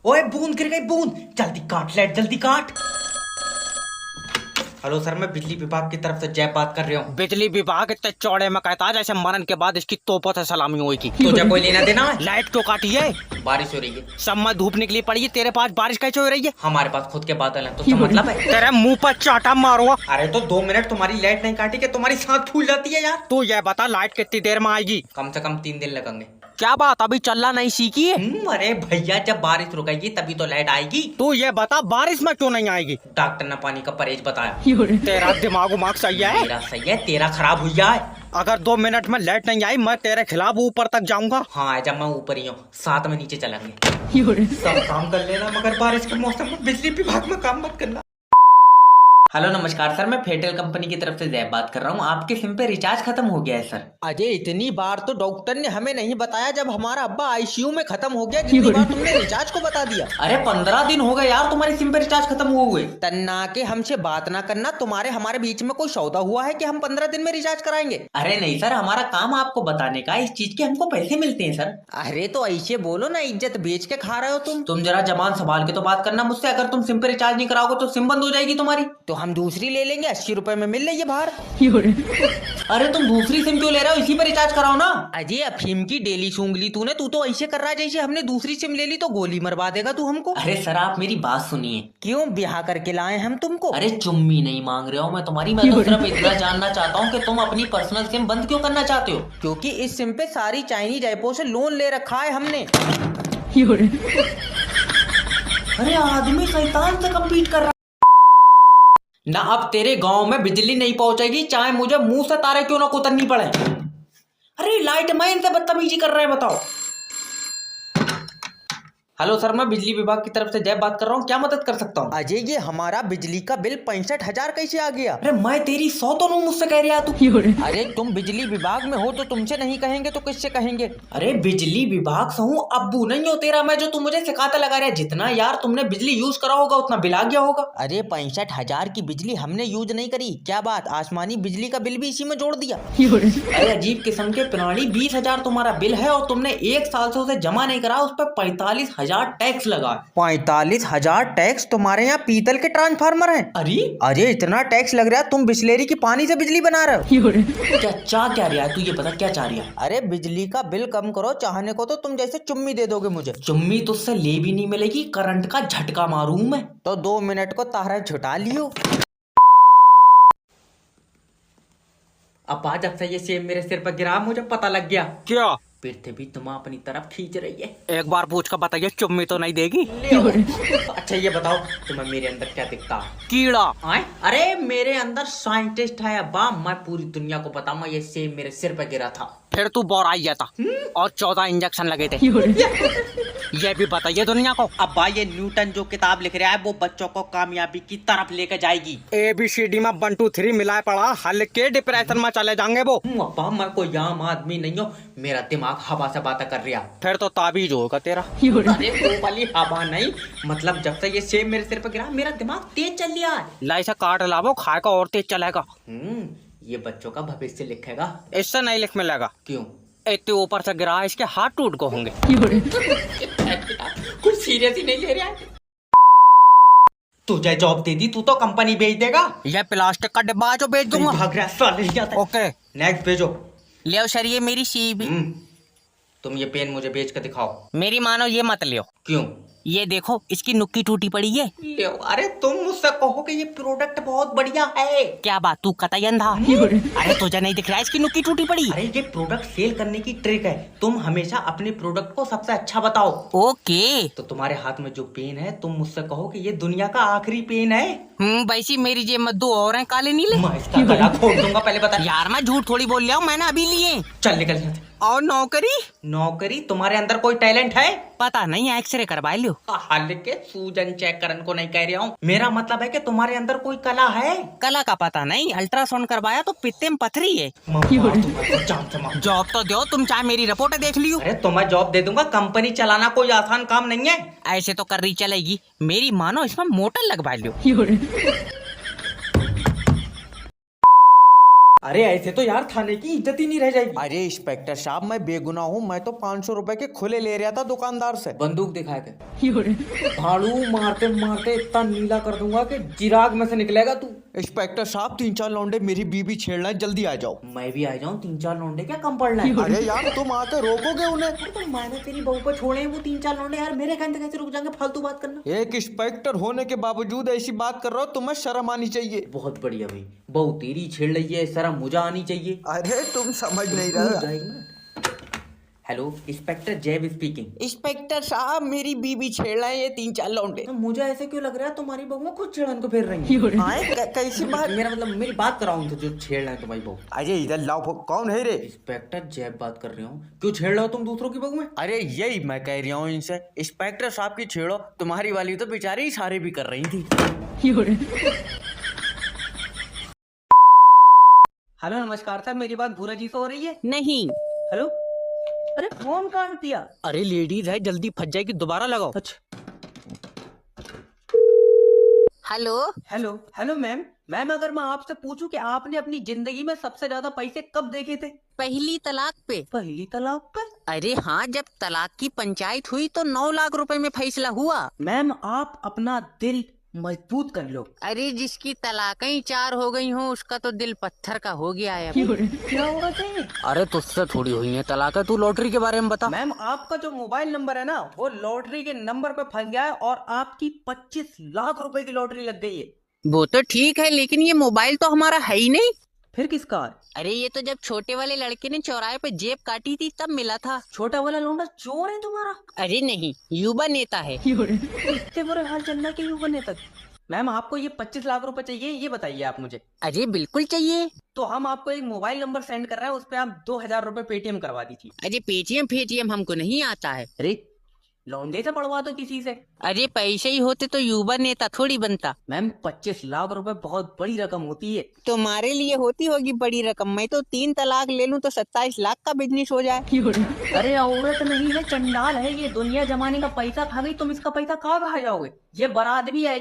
ओए बूंद गिर गई बूंद, जल्दी काट लाइट जल्दी काट। हेलो सर, मैं बिजली विभाग की तरफ से जय बात कर रहा हूँ। बिजली विभाग इतने चौड़े में कहता है जैसे मरण के बाद इसकी तोपों से सलामी होगी। तुझे कोई लेना देना है? लाइट क्यों काटी है? बारिश हो रही है। सब में धूप निकली पड़ी है, तेरे पास बारिश कैसे हो रही है? हमारे पास खुद के बादल हैं, तो क्या मतलब है? तेरे मुंह पर चाटा मारूंगा। अरे तो 2 मिनट तुम्हारी लाइट नहीं काटी कि तुम्हारी सांस फूल जाती है यार। तू ये बता लाइट कितनी देर में आएगी? कम से कम 3 दिन लगेंगे। क्या बात, अभी चलना नहीं सीखी है? अरे भैया, जब बारिश रुकेगी तभी तो लाइट आएगी। तू ये बता बारिश में क्यों नहीं आएगी? डॉक्टर ने पानी का परहेज बताया। तेरा दिमाग उमाग सही है? मेरा सही है, तेरा खराब हुआ है। अगर 2 मिनट में लाइट नहीं आई मैं तेरे खिलाफ ऊपर तक जाऊंगा। हाँ, जब मैं ऊपर ही हूँ, साथ में नीचे चलेंगे। सब काम कर लेना, मगर बारिश के मौसम में बिजली विभाग में काम मत करना। हेलो नमस्कार सर, मैं फेडरल कंपनी की तरफ से जैब बात कर रहा हूँ। आपके सिम पे रिचार्ज खत्म हो गया है सर। अजय, इतनी बार तो डॉक्टर ने हमें नहीं बताया। जब हमारा अब्बा आईसीयू में खत्म हो गया, कितनी बार तुमने रिचार्ज को बता दिया? अरे 15 दिन हो गए यार तुम्हारी सिम पे रिचार्ज खत्म हुए। तन्ना के हमसे बात ना करना। तुम्हारे हमारे बीच में कोई सौदा हुआ है कि हम 15 दिन में रिचार्ज कराएंगे? अरे नहीं सर, हमारा काम आपको बताने का, इस चीज के हमको पैसे मिलते हैं सर। अरे तो ऐसे बोलो ना, इज्जत बेच के खा रहे हो तुम। जरा जबान संभाल के तो बात करना मुझसे। अगर तुम सिम पे रिचार्ज नहीं कराओगे तो सिम बंद हो जाएगी तुम्हारी। तो हम दूसरी ले लेंगे, 80 रुपए में मिल रही है बाहर। अरे तुम दूसरी सिम क्यों ले रहे हो? इसी पे रिचार्ज कराओ ना। अजय, अफीम की डेली सूंघ ली तूने। तू तो ऐसे कर रहा है जैसे हमने दूसरी सिम ले ली तो गोली मरवा देगा तू हमको। अरे सर, आप मेरी बात सुनिए। क्यों ब्याह करके लाए हम तुमको? अरे चुम्मी नहीं मांग रहे हो मैं तुम्हारी, मैं तो सिर्फ इतना जानना चाहता हूँ कि तुम अपनी पर्सनल सिम बंद क्यों करना चाहते हो? क्योंकि इस सिम पे सारी चाइनीज ऐपों से लोन ले रखा है हमने। अरे आदमी शैतान से कम्पीट कर रहा ना। अब तेरे गांव में बिजली नहीं पहुंचेगी चाहे मुझे मुंह से तारे क्यों ना कुतरनी पड़े। अरे लाइट मैन से बदतमीजी कर रहे हैं, बताओ। हेलो सर, मैं बिजली विभाग की तरफ से जय बात कर रहा हूँ। क्या मदद कर सकता हूँ? अजय, ये हमारा बिजली का बिल 65,000 कैसे आ गया? अरे मैं तेरी 100 तो नहीं मुझसे कह रहा तू। अरे तुम बिजली विभाग में हो तो तुमसे नहीं कहेंगे तो किससे कहेंगे? अरे बिजली विभाग से हूँ, अब्बू नहीं हो तेरा मैं, जो तू मुझे सिखाता लगा रहा है। जितना यार तुमने बिजली यूज करा होगा उतना बिल आ गया होगा। अरे 65,000 की बिजली हमने यूज नहीं करी। क्या बात, आसमानी बिजली का बिल भी इसी में जोड़ दिया? अरे अजीब किस्म के प्राणी, 20,000 तुम्हारा बिल है और तुमने 1 साल से उसे जमा नहीं करा। उस पर 45,000 टैक्स लगा। 45,000 टैक्स? तुम्हारे यहाँ पीतल के ट्रांसफार्मर हैं? अरे इतना टैक्स लग रहा है, तुम बिस्लेरी की पानी से बिजली बना रहे हो? क्या चाह क्या रहा है तू? ये पता क्या चाह रहा है? अरे बिजली का बिल कम करो, चाहने को तो तुम जैसे चुम्मी दे दोगे मुझे। चुम्मी तुझसे ले भी नहीं मिलेगी, करंट का झटका मारूं मैं। तो 2 मिनट को तारा छुटा लियो। अब आज जब से ये सेब मेरे सिर पर गिरा मुझे पता लग गया। क्या? पृथ्वी तुम अपनी तरफ खींच रही है। एक बार पूछ कर बताइए, चुम्मी तो नहीं देगी? अच्छा ये बताओ, तुम्हें मेरे अंदर क्या दिखता है? कीड़ा। अरे मेरे अंदर साइंटिस्ट है अब्बा। मैं पूरी दुनिया को बताऊंगा ये सेब मेरे सिर पर गिरा था। फिर तू बोराइया था और 14 इंजेक्शन लगे थे। ये भी बताइए दुनिया को। अब्बा, ये न्यूटन जो किताब लिख रहा है वो बच्चों को कामयाबी की तरफ लेकर जाएगी। ABCD में 1 2 3 मिलाए पड़ा, हल्के डिप्रेशन में चले जाएंगे वो। अब्बा, मैं कोई आम आदमी नहीं हूँ, मेरा दिमाग हवा से बातें कर रहा। फिर तो ताबीज होगा तेरा। अरे वो वाली हवा नहीं, मतलब जब से ये सेब मेरे सिर पर गिरा मेरा दिमाग तेज चल रहा है। लाई से काट लावो, खाएगा और तेज चलेगा। ये बच्चों का भविष्य लिखेगा। इससे नहीं लिख मिलेगा। क्यों? इतने ऊपर से गिरा, इसके हाथ टूट गए होंगे। कुछ सीरियस ही नहीं ले रहा है। तुझे जॉब दे दी, तू तो कंपनी भेज देगा। ये प्लास्टिक का डिब्बा जो बेच दूंगा। भाग रहा है साले। ओके, नेक्स्ट भेजो। ले सर, ये मेरी सीबी। तुम ये पेन मुझे बेच कर दिखाओ। मेरी मानो ये मत लियो। क्यों? ये देखो, इसकी नुक्की टूटी पड़ी है। ले, अरे तुम मुझसे कहो कि ये प्रोडक्ट बहुत बढ़िया है। क्या बात, तू कतई अंधा? अरे तुझे नहीं दिख रहा है इसकी नुक्की टूटी पड़ी? अरे ये प्रोडक्ट सेल करने की ट्रिक है। तुम हमेशा अपने प्रोडक्ट को सबसे अच्छा बताओ। ओके। तो तुम्हारे हाथ में जो पेन है, तुम मुझसे कहो कि ये दुनिया का आखिरी पेन है। वैसी मेरी जेब में 2 और हैं काले नीले। मैं इसका गला खोल दूंगा, पहले बता। यार मैं झूठ थोड़ी बोल रहा हूँ, मैंने अभी लिए। चल निकल यहाँ से। और नौकरी? नौकरी? तुम्हारे अंदर कोई टैलेंट है? पता नहीं, एक्सरे करवा लियो। हालांकि सूजन चेक करने को नहीं कह रहा हूँ, मेरा मतलब है कि तुम्हारे अंदर कोई कला है। कला का पता नहीं, अल्ट्रासाउंड करवाया तो पित्ते में पथरी है। जॉब तो दो, तुम चाहे मेरी रिपोर्ट देख लियो। अरे तुम्हें जॉब दे दूंगा, कंपनी चलाना कोई आसान काम नहीं है। ऐसे तो कर रही चलेगी, मेरी मानो इसमें मोटर लगवा लियो। अरे ऐसे तो यार थाने की इज्जत ही नहीं रह जाएगी। अरे इंस्पेक्टर साहब मैं बेगुनाह हूँ, मैं तो 500 रुपए के खुले ले रहा था दुकानदार से। बंदूक दिखाए थे। झाड़ू मारते मारते इतना नीला कर दूंगा कि चिराग में से निकलेगा तू। इंस्पेक्टर साहब 3-4 लौंडे मेरी बीबी छेड़ रहे हैं, जल्दी आ जाओ। मैं भी आ जाऊं, 3-4 लौंडे क्या कम पड़ रहे हैं? अरे यार तुम आके रोकोगे उन्हें? तो मैंने तेरी बहू पर छोड़े हैं वो 3-4 लौंडे, यार मेरे कहने कैसे रुक जाएंगे? फालतू बात करना। एक इंस्पेक्टर होने के बावजूद ऐसी बात कर रहे हो, तुम्हें शर्म आनी चाहिए। बहुत बढ़िया भाई, बहू तेरी छेड़ रही है, शर्म मुझे आनी चाहिए। अरे तुम समझ नहीं रहे। हेलो, इंस्पेक्टर जैब स्पीकिंग। इंस्पेक्टर साहब मेरी बीबी छेड़ रहे हैं ये 3-4 लौंडे। तो मुझे ऐसे क्यों लग रहा है तुम्हारी बहू खुद छेड़न को फिर रही है? आए कैसी बात? मेरा मतलब मेरी बात कराऊं तो जो छेड़ रहे हैं तुम्हारी बहू। अरे इधर लाओ, कौन है रे? इंस्पेक्टर जैब बात कर रही हूँ। क्यों छेड़ रहे हो तुम दूसरों की बहू में? अरे यही मैं कह रहा हूँ इनसे, इंस्पेक्टर साहब की छेड़ो, तुम्हारी वाली तो बेचारी इशारे भी कर रही थी। हेलो नमस्कार सर, मेरी बात भूरा जी से हो रही है? नहीं। हेलो, अरे फोन काट दिया। अरे लेडीज है, जल्दी फंस जाएगी, दोबारा लगाओ। अच्छा। Hello. Hello hello ma'am, ma'am अगर मैं आपसे पूछूं कि आपने अपनी जिंदगी में सबसे ज्यादा पैसे कब देखे थे? पहली तलाक पे। पहली तलाक पे? अरे हाँ, जब तलाक की पंचायत हुई तो 9 लाख रुपए में फैसला हुआ। मैम आप अपना दिल मजबूत कर लो। अरे जिसकी तलाकें 4 हो गई हों उसका तो दिल पत्थर का हो गया है। क्या होगा चाहिए? अरे तुझसे थोड़ी हुई है तलाक, तू लॉटरी के बारे में बता। मैम आपका जो मोबाइल नंबर है ना, वो लॉटरी के नंबर पे फंस गया है और आपकी 25 लाख रुपए की लॉटरी लग गई है। वो तो ठीक है, लेकिन ये मोबाइल तो हमारा है ही नहीं। फिर किसका है? अरे ये तो जब छोटे वाले लड़के ने चौराहे पे जेब काटी थी तब मिला था। छोटा वाला लौंडा चोर है तुम्हारा? अरे नहीं, युवा नेता है। इतने बुरे हाल चलना के युवा नेता। मैम आपको ये 25 लाख रुपए चाहिए, ये बताइए आप मुझे। अरे बिल्कुल चाहिए। तो हम आपको एक मोबाइल नंबर सेंड कर रहे हैं, उस पे आप 2000 रुपए पेटीएम करवा दीजिए। अरे पेटीएम हमको नहीं आता है। अरे लौंडे से पड़वा दो किसी से। अरे पैसे ही होते तो युवा नेता थोड़ी बनता। मैम 25 लाख रुपए बहुत बड़ी रकम होती है। तुम्हारे लिए होती होगी बड़ी रकम, मैं तो 3 तलाक ले लूं तो 27 लाख का बिजनेस हो जाए। अरे औरत नहीं है, चंडाल है ये, दुनिया जमाने का पैसा खा गई, तुम इसका पैसा कहाँ खा जाओगे? ये बारात भी है